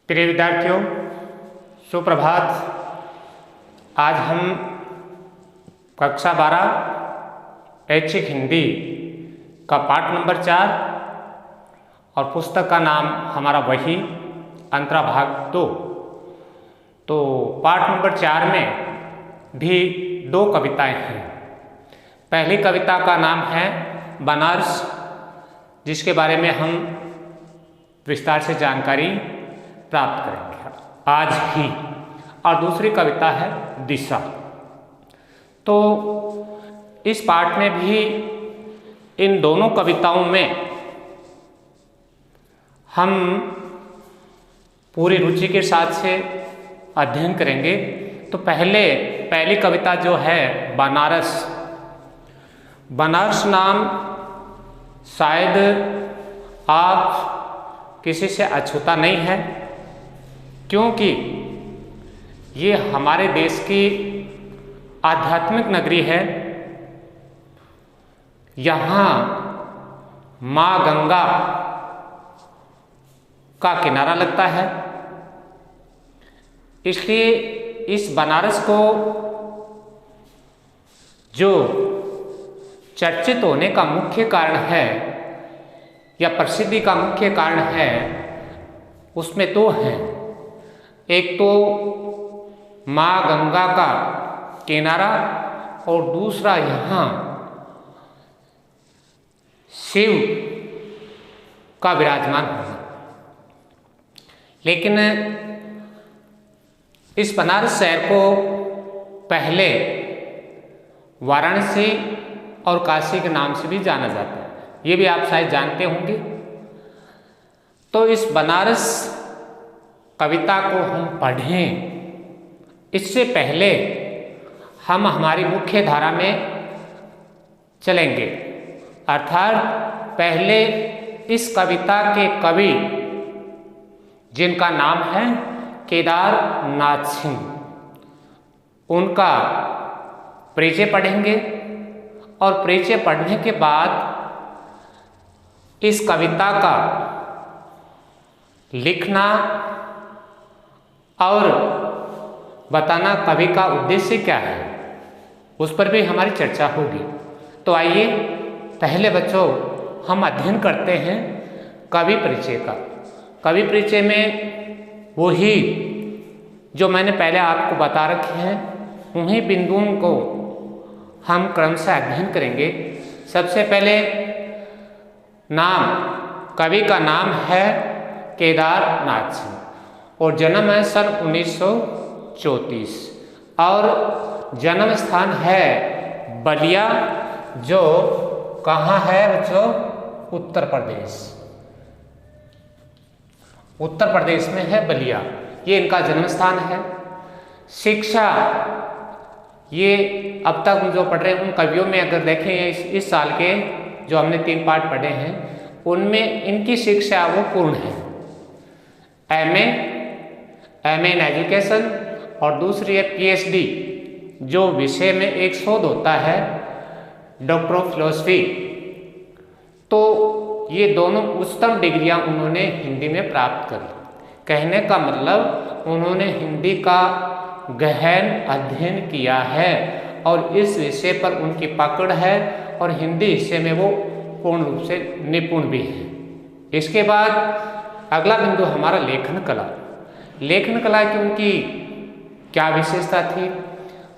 प्रिय विद्यार्थियों, सुप्रभात। आज हम कक्षा 12 ऐच्छिक हिंदी का पाठ नंबर 4 और पुस्तक का नाम हमारा वही अंतरा भाग 2। तो पाठ नंबर 4 में भी 2 कविताएं हैं। पहली कविता का नाम है बनारस, जिसके बारे में हम विस्तार से जानकारी प्राप्त करेंगे आज ही, और दूसरी कविता है दिशा। तो इस पाठ में भी इन दोनों कविताओं में हम पूरी रुचि के साथ से अध्ययन करेंगे। तो पहली कविता जो है बनारस। बनारस नाम शायद आप किसी से अछूता नहीं है, क्योंकि ये हमारे देश की आध्यात्मिक नगरी है। यहाँ माँ गंगा का किनारा लगता है, इसलिए इस बनारस को जो चर्चित होने का मुख्य कारण है या प्रसिद्धि का मुख्य कारण है, उसमें 2 हैं। एक तो माँ गंगा का किनारा और दूसरा यहाँ शिव का विराजमान होना। लेकिन इस बनारस शहर को पहले वाराणसी और काशी के नाम से भी जाना जाता है, ये भी आप शायद जानते होंगे। तो इस बनारस कविता को हम पढ़ें, इससे पहले हम हमारी मुख्य धारा में चलेंगे। अर्थात पहले इस कविता के कवि, जिनका नाम है केदारनाथ सिंह, उनका परिचय पढ़ेंगे और परिचय पढ़ने के बाद इस कविता का लिखना और बताना कवि का उद्देश्य क्या है, उस पर भी हमारी चर्चा होगी। तो आइए पहले बच्चों हम अध्ययन करते हैं कवि परिचय का। कवि परिचय में वही जो मैंने पहले आपको बता रखे हैं, उन्हीं बिंदुओं को हम क्रमशः अध्ययन करेंगे। सबसे पहले नाम, कवि का नाम है केदारनाथ सिंह और जन्म है सन 1934 और जन्म स्थान है बलिया, जो कहाँ है बच्चों? उत्तर प्रदेश। उत्तर प्रदेश में है बलिया, ये इनका जन्म स्थान है। शिक्षा, ये अब तक जो पढ़ रहे हैं उन कवियों में अगर देखें इस साल के जो हमने 3 पाठ पढ़े हैं, उनमें इनकी शिक्षा वो पूर्ण है। एम ए इन एजुकेशन और दूसरी है PhD, जो विषय में एक शोध होता है, डॉक्टर ऑफ फिलॉसफी। तो ये दोनों उच्चतम डिग्रियां उन्होंने हिंदी में प्राप्त कर ली। कहने का मतलब उन्होंने हिंदी का गहन अध्ययन किया है और इस विषय पर उनकी पकड़ है और हिंदी विषय में वो पूर्ण रूप से निपुण भी है। इसके बाद अगला बिंदु हमारा लेखन कला। लेखन कला की उनकी क्या विशेषता थी?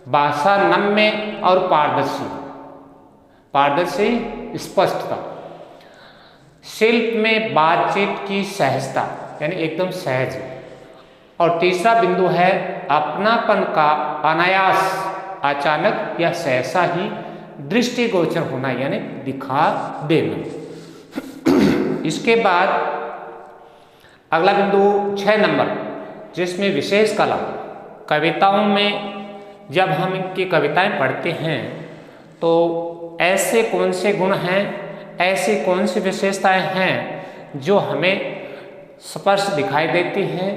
भाषा नम्य और पारदर्शी स्पष्टता। शिल्प में बातचीत की सहजता, यानी एकदम सहज। और तीसरा बिंदु है अपनापन का अनायास, अचानक या सहसा ही दृष्टिगोचर होना, यानी दिखा देना। इसके बाद अगला बिंदु 6 नंबर, जिसमें विशेष कला। कविताओं में जब हम इनकी कविताएं पढ़ते हैं तो ऐसे कौन से गुण हैं, ऐसी कौन सी विशेषताएं हैं जो हमें स्पष्ट दिखाई देती हैं।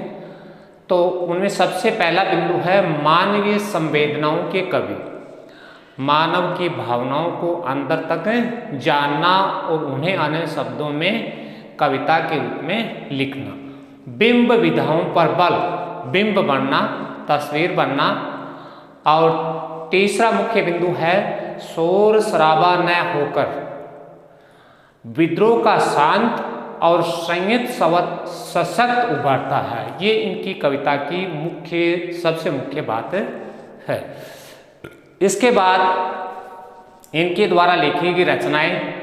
तो उनमें सबसे पहला बिंदु है मानवीय संवेदनाओं के कवि। मानव की भावनाओं को अंदर तक जानना और उन्हें अन्य शब्दों में कविता के रूप में लिखना। बिंब विधाओं पर बल, बिंब बनना, तस्वीर बनना। और तीसरा मुख्य बिंदु है शोर शराबा न होकर विद्रोह का शांत और संयत सशक्त उभरता है। ये इनकी कविता की सबसे मुख्य बात है। इसके बाद इनके द्वारा लिखी गई रचनाएं,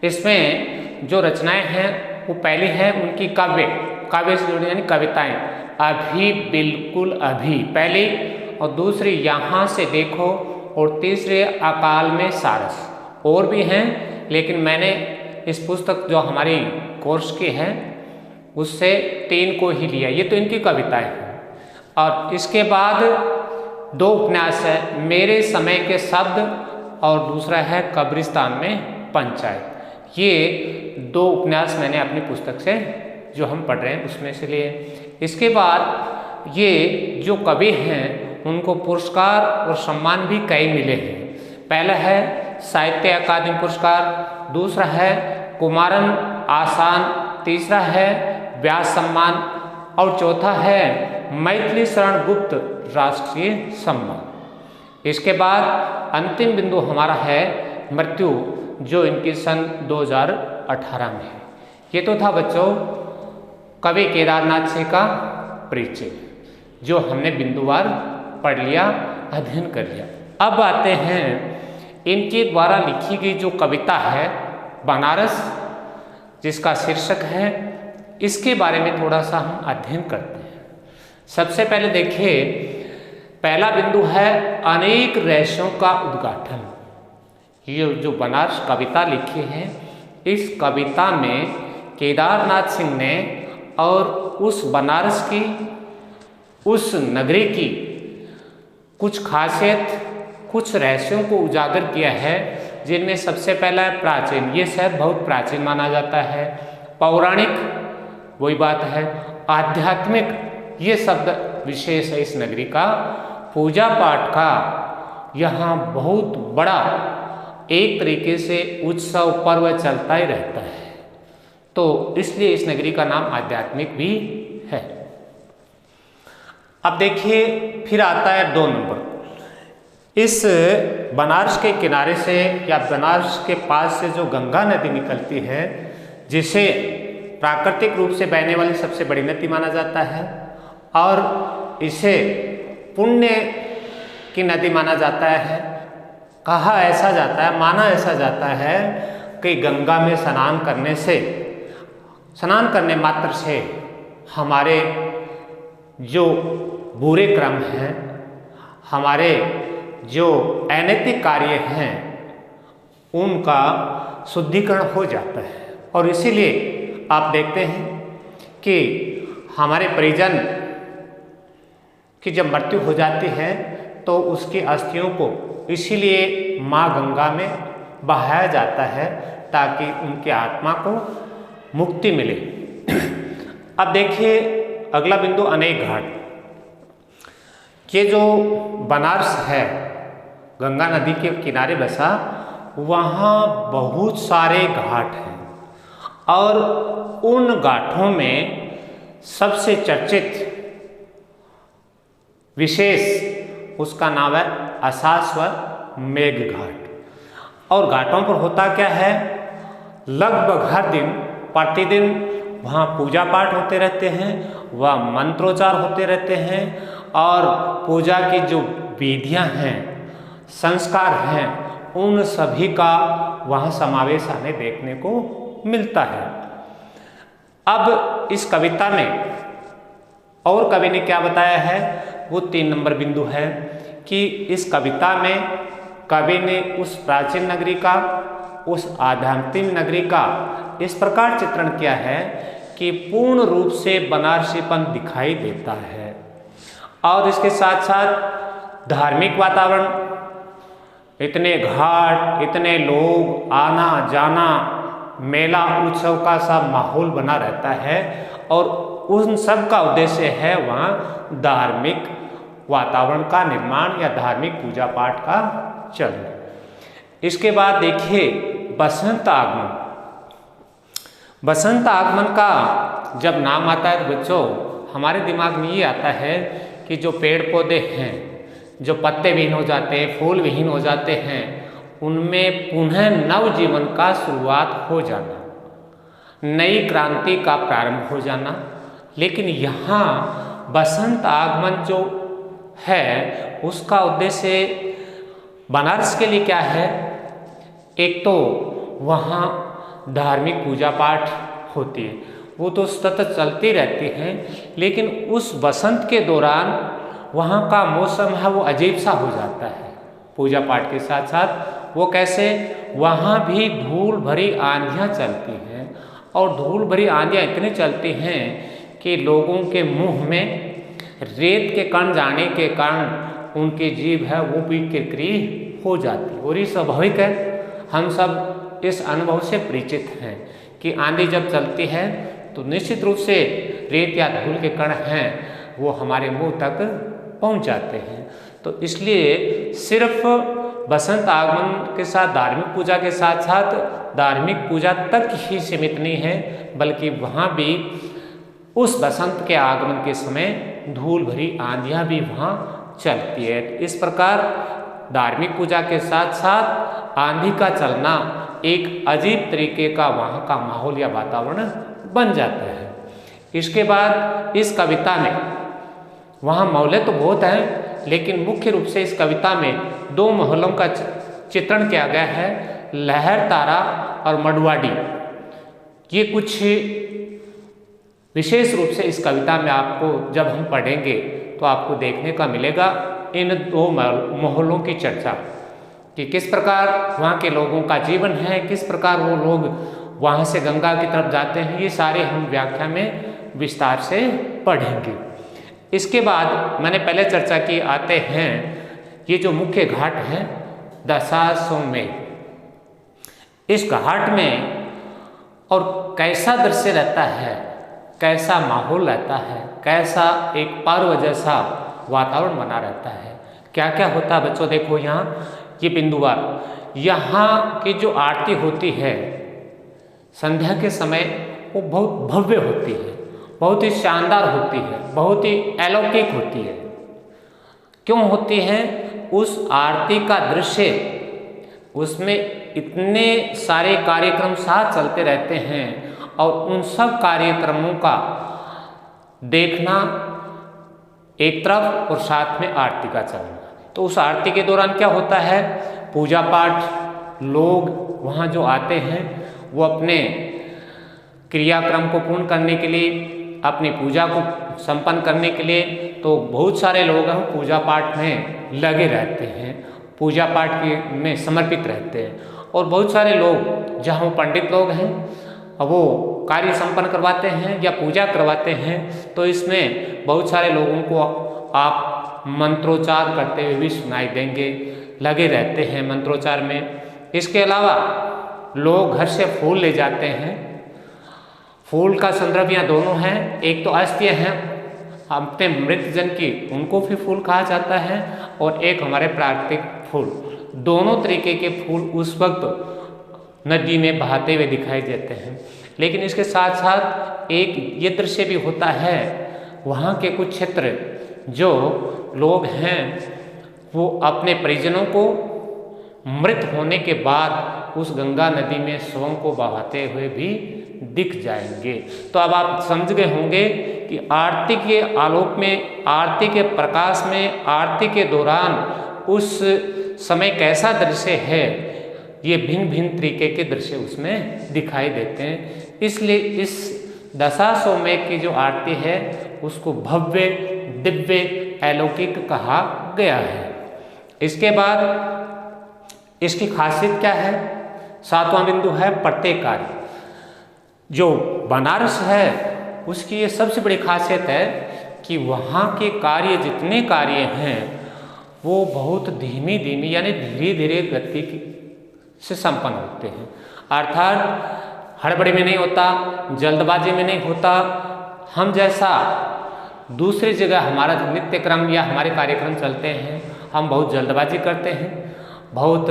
इसमें जो रचनाएं हैं वो पहली है उनकी काव्य से जुड़ी यानी कविताएं, अभी बिल्कुल अभी पहली, और दूसरी यहाँ से देखो, और तीसरी अकाल में सारस। और भी हैं लेकिन मैंने इस पुस्तक जो हमारी कोर्स की है उससे 3 को ही लिया। ये तो इनकी कविताएं हैं। और इसके बाद 2 उपन्यास है, मेरे समय के शब्द, और दूसरा है कब्रिस्तान में पंचायत। ये 2 उपन्यास मैंने अपनी पुस्तक से जो हम पढ़ रहे हैं उसमें से लिए। इसके बाद ये जो कवि हैं उनको पुरस्कार और सम्मान भी कई मिले हैं। पहला है साहित्य अकादमी पुरस्कार, दूसरा है कुमारन आसान, तीसरा है व्यास सम्मान, और चौथा है मैथिली शरण गुप्त राष्ट्रीय सम्मान। इसके बाद अंतिम बिंदु हमारा है मृत्यु, जो इनकी सन 2018 में है। ये तो था बच्चों कवि केदारनाथ सिंह का परिचय, जो हमने बिंदुवार पढ़ लिया, अध्ययन कर लिया। अब आते हैं इनके द्वारा लिखी गई जो कविता है बनारस, जिसका शीर्षक है, इसके बारे में थोड़ा सा हम अध्ययन करते हैं। सबसे पहले देखिए, पहला बिंदु है अनेक रहस्यों का उद्घाटन। ये जो बनारस कविता लिखी है, इस कविता में केदारनाथ सिंह ने और उस बनारस की, उस नगरी की कुछ खासियत, कुछ रहस्यों को उजागर किया है, जिनमें सबसे पहला है प्राचीन। ये शहर बहुत प्राचीन माना जाता है। पौराणिक, वही बात है। आध्यात्मिक, ये शब्द विशेष है इस नगरी का। पूजा पाठ का यहाँ बहुत बड़ा एक तरीके से उत्सव पर्व चलता ही रहता है, तो इसलिए इस नगरी का नाम आध्यात्मिक भी है। अब देखिए फिर आता है 2 नंबर। इस बनारस के किनारे से या बनारस के पास से जो गंगा नदी निकलती है, जिसे प्राकृतिक रूप से बहने वाली सबसे बड़ी नदी माना जाता है, और इसे पुण्य की नदी माना जाता है। कहा ऐसा जाता है, माना ऐसा जाता है कि गंगा में स्नान करने मात्र से हमारे जो बुरे कर्म हैं, हमारे जो अनैतिक कार्य हैं, उनका शुद्धिकरण हो जाता है। और इसीलिए आप देखते हैं कि हमारे परिजन की जब मृत्यु हो जाती है तो उसकी अस्थियों को इसीलिए माँ गंगा में बहाया जाता है, ताकि उनकी आत्मा को मुक्ति मिले। अब देखिए अगला बिंदु अनेक घाट। ये जो बनारस है गंगा नदी के किनारे बसा, वहाँ बहुत सारे घाट हैं, और उन घाटों में सबसे चर्चित विशेष उसका नाम है अशाश्वत मेघ घाट। और घाटों पर होता क्या है, लगभग हर दिन प्रतिदिन वहाँ पूजा पाठ होते रहते हैं, वह मंत्रोच्चार होते रहते हैं, और पूजा की जो विधियाँ हैं, संस्कार हैं, उन सभी का वहाँ समावेश हमें देखने को मिलता है। अब इस कविता में और कवि ने क्या बताया है, वो 3 नंबर बिंदु है कि इस कविता में कवि ने उस प्राचीन नगरी का, उस आध्यात्मिक नगरी का इस प्रकार चित्रण किया है कि पूर्ण रूप से बनारसीपन दिखाई देता है। और इसके साथ साथ धार्मिक वातावरण, इतने घाट, इतने लोग, आना जाना, मेला उत्सव का सा माहौल बना रहता है, और उन सब का उद्देश्य है वहाँ धार्मिक वातावरण का निर्माण या धार्मिक पूजा पाठ का चलन। इसके बाद देखिए बसंत आगमन। बसंत आगमन का जब नाम आता है तो बच्चों हमारे दिमाग में ये आता है कि जो पेड़ पौधे हैं, जो पत्ते विहीन हो जाते हैं, फूल विहीन हो जाते हैं, उनमें पुनः नव जीवन का शुरुआत हो जाना, नई क्रांति का प्रारंभ हो जाना। लेकिन यहाँ बसंत आगमन जो है उसका उद्देश्य बनारस के लिए क्या है? एक तो वहाँ धार्मिक पूजा पाठ होती है, वो तो सतत चलती रहती हैं, लेकिन उस बसंत के दौरान वहाँ का मौसम है वो अजीब सा हो जाता है पूजा पाठ के साथ साथ। वो कैसे? वहाँ भी धूल भरी आंधियाँ चलती हैं, और धूल भरी आंधियाँ इतनी चलती हैं कि लोगों के मुंह में रेत के कण जाने के कारण उनकी जीभ है वो भी किरकिरी हो जाती है। और ये स्वाभाविक है, हम सब इस अनुभव से परिचित हैं कि आंधी जब चलती है तो निश्चित रूप से रेत या धूल के कण हैं वो हमारे मुंह तक पहुंच जाते हैं। तो इसलिए सिर्फ बसंत आगमन के साथ धार्मिक पूजा के साथ साथ धार्मिक पूजा तक ही सीमित नहीं है, बल्कि वहाँ भी उस बसंत के आगमन के समय धूल भरी आंधियाँ भी वहाँ चलती है। इस प्रकार धार्मिक पूजा के साथ साथ आंधी का चलना एक अजीब तरीके का वहाँ का माहौल या वातावरण बन जाता है। इसके बाद इस कविता में वहाँ मौले तो बहुत हैं, लेकिन मुख्य रूप से इस कविता में दो महलों का चित्रण किया गया है, लहर तारा और मडवाडी। ये कुछ विशेष रूप से इस कविता में आपको जब हम पढ़ेंगे तो आपको देखने का मिलेगा इन दो महलों की चर्चा कि किस प्रकार वहाँ के लोगों का जीवन है, किस प्रकार वो लोग वहाँ से गंगा की तरफ जाते हैं। ये सारे हम व्याख्या में विस्तार से पढ़ेंगे। इसके बाद मैंने पहले चर्चा की, आते हैं ये जो मुख्य घाट है दशाश्वमेध। इस घाट में और कैसा दृश्य रहता है, कैसा माहौल रहता है, कैसा एक पर्व जैसा वातावरण बना रहता है, क्या क्या होता है बच्चों। देखो यहाँ ये बिंदुवार, यहाँ की जो आरती होती है संध्या के समय वो बहुत भव्य होती है, बहुत ही शानदार होती है, बहुत ही अलौकिक होती है। क्यों होती है? उस आरती का दृश्य, उसमें इतने सारे कार्यक्रम साथ चलते रहते हैं और उन सब कार्यक्रमों का देखना एक तरफ और साथ में आरती का चलना। तो उस आरती के दौरान क्या होता है? पूजा पाठ, लोग वहाँ जो आते हैं वो अपने क्रियाक्रम को पूर्ण करने के लिए, अपनी पूजा को संपन्न करने के लिए, तो बहुत सारे लोग हैं पूजा पाठ में लगे रहते हैं, पूजा पाठ के में समर्पित रहते हैं। और बहुत सारे लोग जहाँ पंडित लोग हैं वो कार्य संपन्न करवाते हैं या पूजा करवाते हैं, तो इसमें बहुत सारे लोगों को आप मंत्रोच्चार करते हुए भी सुनाई देंगे, लगे रहते हैं मंत्रोच्चार में। इसके अलावा लोग घर से फूल ले जाते हैं। फूल का संदर्भ यहाँ दोनों हैं, एक तो अस्थिय हैं अपने मृत जन की, उनको भी फूल कहा जाता है, और एक हमारे प्राकृतिक फूल। दोनों तरीके के फूल उस वक्त नदी में बहाते हुए दिखाई देते हैं। लेकिन इसके साथ साथ एक ये दृश्य भी होता है, वहाँ के कुछ क्षेत्र जो लोग हैं वो अपने परिजनों को मृत होने के बाद उस गंगा नदी में स्वयं को बहाते हुए भी दिख जाएंगे। तो अब आप समझ गए होंगे कि आरती के आलोक में, आरती के प्रकाश में, आरती के दौरान उस समय कैसा दृश्य है। ये भिन्न भिन्न तरीके के दृश्य उसमें दिखाई देते हैं। इसलिए इस दशाश्वमेध की जो आरती है उसको भव्य, दिव्य, अलौकिक कहा गया है। इसके बाद इसकी खासियत क्या है? सातवां बिंदु है प्रत्येक कार्य। जो बनारस है उसकी ये सबसे बड़ी खासियत है कि वहाँ के कार्य, जितने कार्य हैं वो बहुत धीमी धीमी यानी धीरे धीरे गति से संपन्न होते हैं। अर्थात हड़बड़ी में नहीं होता, जल्दबाजी में नहीं होता। हम जैसा दूसरी जगह हमारा नित्य क्रम या हमारे कार्यक्रम चलते हैं, हम बहुत जल्दबाजी करते हैं, बहुत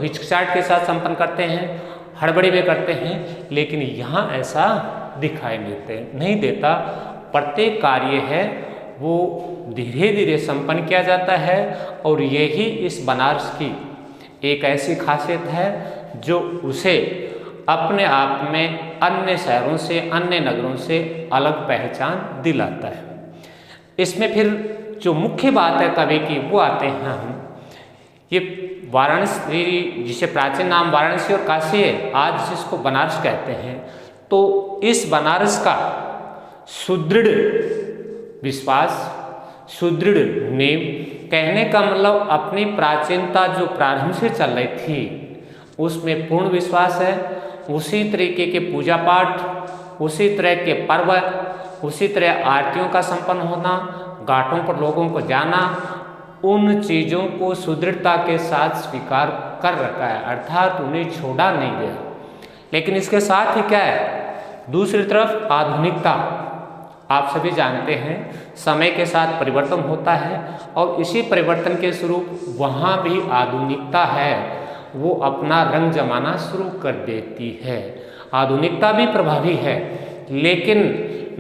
हिचकिचाहट के साथ संपन्न करते हैं, हड़बड़ी में करते हैं, लेकिन यहाँ ऐसा दिखाई नहीं देता। प्रत्येक कार्य है वो धीरे धीरे संपन्न किया जाता है और यही इस बनारस की एक ऐसी खासियत है जो उसे अपने आप में अन्य शहरों से, अन्य नगरों से अलग पहचान दिलाता है। इसमें फिर जो मुख्य बात है कवि की वो आते हैं हम, ये वाराणसी जिसे प्राचीन नाम वाराणसी और काशी है, आज जिसको बनारस कहते हैं, तो इस बनारस का सुदृढ़ विश्वास, सुदृढ़ नींव, कहने का मतलब अपनी प्राचीनता जो प्रारंभ से चल रही थी उसमें पूर्ण विश्वास है। उसी तरीके के पूजा पाठ, उसी तरह के पर्व, उसी तरह आरतियों का संपन्न होना, घाटों पर लोगों को जाना, उन चीज़ों को सुदृढ़ता के साथ स्वीकार कर रखा है, अर्थात उन्हें छोड़ा नहीं गया। लेकिन इसके साथ ही क्या है, दूसरी तरफ आधुनिकता। आप सभी जानते हैं समय के साथ परिवर्तन होता है और इसी परिवर्तन के स्वरूप वहाँ भी आधुनिकता है वो अपना रंग जमाना शुरू कर देती है। आधुनिकता भी प्रभावी है, लेकिन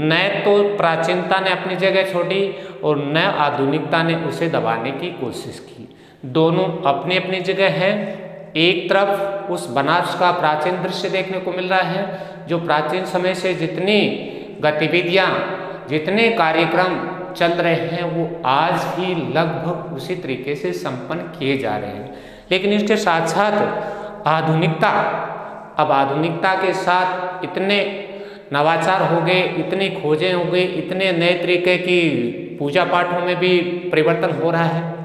न तो प्राचीनता ने अपनी जगह छोड़ी और न आधुनिकता ने उसे दबाने की कोशिश की। दोनों अपनी अपनी जगह है। एक तरफ उस बनारस का प्राचीन दृश्य देखने को मिल रहा है जो प्राचीन समय से जितनी गतिविधियाँ, जितने कार्यक्रम चल रहे हैं वो आज भी लगभग उसी तरीके से संपन्न किए जा रहे हैं। लेकिन इसके साथ साथ आधुनिकता, अब आधुनिकता के साथ इतने नवाचार हो गए, इतनी खोजें हो गई, इतने नए तरीके की पूजा पाठों में भी परिवर्तन हो रहा है।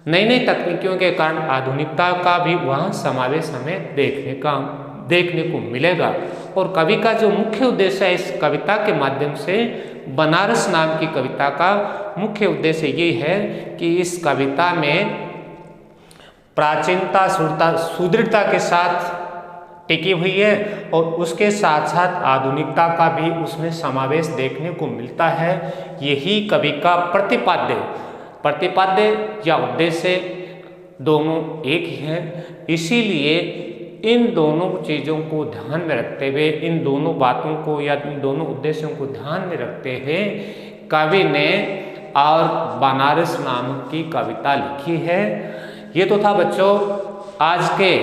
नई नई तकनीकियों के कारण आधुनिकता का भी वहाँ समावेश हमें देखने को मिलेगा। और कवि का जो मुख्य उद्देश्य है इस कविता के माध्यम से, बनारस नाम की कविता का मुख्य उद्देश्य ये है कि इस कविता में प्राचीनता, सुदृढ़ता के साथ टिकी हुई है और उसके साथ साथ आधुनिकता का भी उसमें समावेश देखने को मिलता है। यही कवि का प्रतिपाद्य या उद्देश्य दोनों एक ही है। इसीलिए इन दोनों चीज़ों को ध्यान में रखते हुए, इन दोनों बातों को या इन दोनों उद्देश्यों को ध्यान में रखते हुए कवि ने और बनारस नामक की कविता लिखी है। ये तो था बच्चों आज के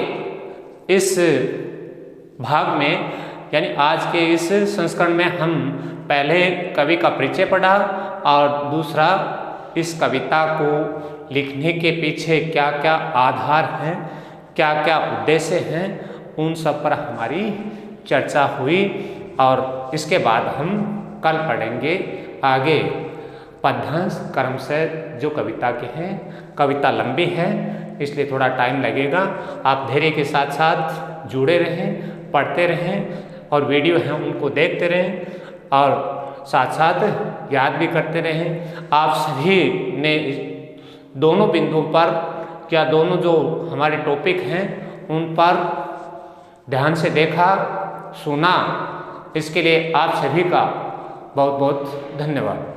इस भाग में, यानी आज के इस संस्करण में हम पहले कवि का परिचय पढ़ा और दूसरा इस कविता को लिखने के पीछे क्या क्या आधार हैं, क्या क्या उद्देश्य हैं, उन सब पर हमारी चर्चा हुई। और इसके बाद हम कल पढ़ेंगे आगे पद्यांश क्रम से जो कविता के हैं। कविता लंबी है इसलिए थोड़ा टाइम लगेगा। आप धैर्य के साथ साथ जुड़े रहें, पढ़ते रहें और वीडियो हैं उनको देखते रहें और साथ साथ याद भी करते रहें। आप सभी ने दोनों बिंदुओं पर क्या दोनों जो हमारे टॉपिक हैं उन पर ध्यान से देखा, सुना, इसके लिए आप सभी का बहुत बहुत धन्यवाद।